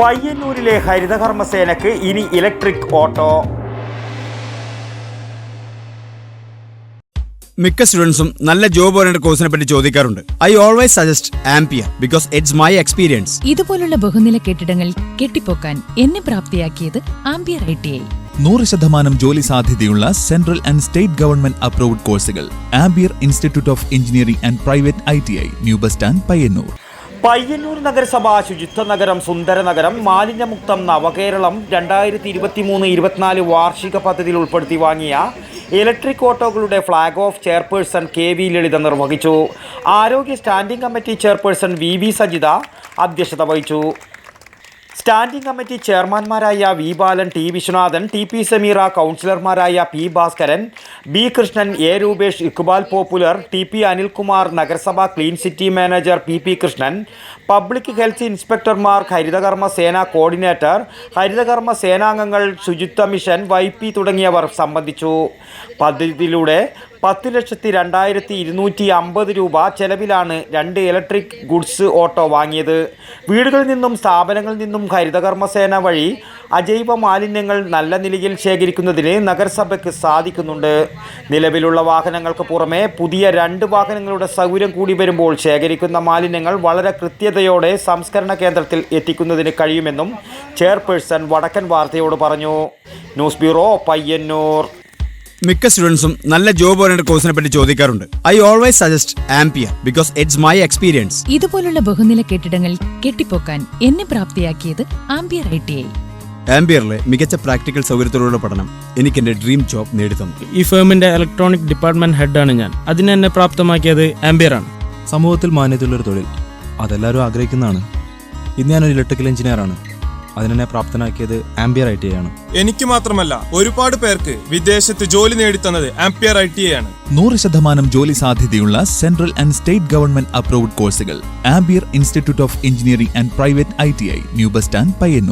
പയ്യന്നൂരിലെ ഹരിതകർമ്മസേനയ്ക്ക് ഇനി electric auto. മിക്ക സ്റ്റുഡൻസും നല്ല ജോബ് ഓറിയന്റഡ് കോഴ്സിനെ പറ്റി ചോദിക്കാറുണ്ട്. I always suggest ampere because it's my experience. ഇതുപോലുള്ള ബഹുനില കെട്ടിടങ്ങൾ കെട്ടിപ്പൊക്കാൻ എന്നെ പ്രാപ്തിയാക്കിയത് ആംപിയർ ITI. 100% ജോലി സാധ്യതയുള്ള central and state government approved കോഴ്സുകൾ. Ampere institute of engineering and private ITI, new bus stand, Payyanur. Payyanur നഗരസഭ ശുചിത്വ നഗരം, സുന്ദര നഗരം, മാലിന്യമുക്തം നവകേരളം 2023-24 വാർഷിക പദ്ധതിയിൽ ഉൾപ്പെടുത്തി വാങ്ങിയ ഇലക്ട്രിക് ഓട്ടോകളുടെ flag off chairperson KV Lalitha നിർവഹിച്ചു. ആരോഗ്യ standing committee chairperson VV Sajitha അധ്യക്ഷത വഹിച്ചു. സ്റ്റാൻഡിംഗ് കമ്മിറ്റി ചെയർമാൻമാരായ V Balan, T Viswanathan, TP Sameera, കൗൺസിലർമാരായ P Bhaskaran, B Krishnan, A Rupesh, Iqbal popular, TP Anilkumar, നഗരസഭ clean city manager PP Krishnan, public health ഇൻസ്പെക്ടർമാർ, ഹരിതകർമ്മ സേന കോർഡിനേറ്റർ, ഹരിതകർമ്മ സേനാംഗങ്ങൾ, ശുചിത്വ മിഷൻ YP തുടങ്ങിയവർ സംബന്ധിച്ചു. പദ്ധതിയിലൂടെ 10,02,250 രൂപ ചെലവിലാണ് 2 ഇലക്ട്രിക് ഗുഡ്സ് ഓട്ടോ വാങ്ങിയത്. വീടുകളിൽ നിന്നും സ്ഥാപനങ്ങളിൽ നിന്നും ഹരിതകർമ്മസേന വഴി അജൈവ മാലിന്യങ്ങൾ നല്ല നിലയിൽ ശേഖരിക്കുന്നതിന് നഗരസഭയ്ക്ക് സാധിക്കുന്നുണ്ട്. നിലവിലുള്ള വാഹനങ്ങൾക്ക് പുറമെ പുതിയ 2 വാഹനങ്ങളുടെ സൗകര്യം കൂടി വരുമ്പോൾ ശേഖരിക്കുന്ന മാലിന്യങ്ങൾ വളരെ കൃത്യതയോടെ സംസ്കരണ കേന്ദ്രത്തിൽ എത്തിക്കുന്നതിന് കഴിയുമെന്നും ചെയർപേഴ്സൺ വടക്കൻ വാർത്തയോട് പറഞ്ഞു. News bureau, Payyanur. മിക്ക സ്റ്റുഡൻസും നല്ല ജോബ് ഓറിയന്റഡ് കോഴ്സിനെ പറ്റി ചോദിക്കാറുണ്ട്. I always suggest ampere because it's my experience. ഇതുപോലുള്ള ബഹുനില കെട്ടിടങ്ങൾ കെട്ടിപ്പൊക്കാൻ എന്നെ പ്രാപ്തിയാക്കിയത് ആംപിയർ ITI. ആംപിയറിലെ മികച്ച പ്രാക്ടിക്കൽ സൗകര്യത്തോടുള്ള പഠനം എനിക്ക് എന്റെ ഡ്രീം ജോബ് നേടിത്തന്നു. ഈ ഫേമിന്റെ ഇലക്ട്രോണിക് ഡിപ്പാർട്ട്മെന്റ് ഹെഡാണ് ഞാൻ. അതിനെന്നെ പ്രാപ്തമാക്കിയത് ആംപിയറാണ്. സമൂഹത്തിൽ മാന്യതയുള്ളൊരു തൊഴിൽ അതെല്ലാവരും ആഗ്രഹിക്കുന്നതാണ്. ഇന്ന് ഞാനൊരു ഇലക്ട്രിക്കൽ എഞ്ചിനീയറാണ്. അതിനെന്നെ പ്രാപ്തനാക്കിയത് ആംപിയർ ITI ആണ്. എനിക്ക് മാത്രമല്ല, ഒരുപാട് പേർക്ക് വിദേശത്ത് ജോലി നേടിത്തന്നത് ആംപിയർ ITI ആണ്. 100% ജോലി സാധ്യതയുള്ള central and state government approved കോഴ്സുകൾ. Ampere institute of engineering and private ITI, new bus stand, Payyanur.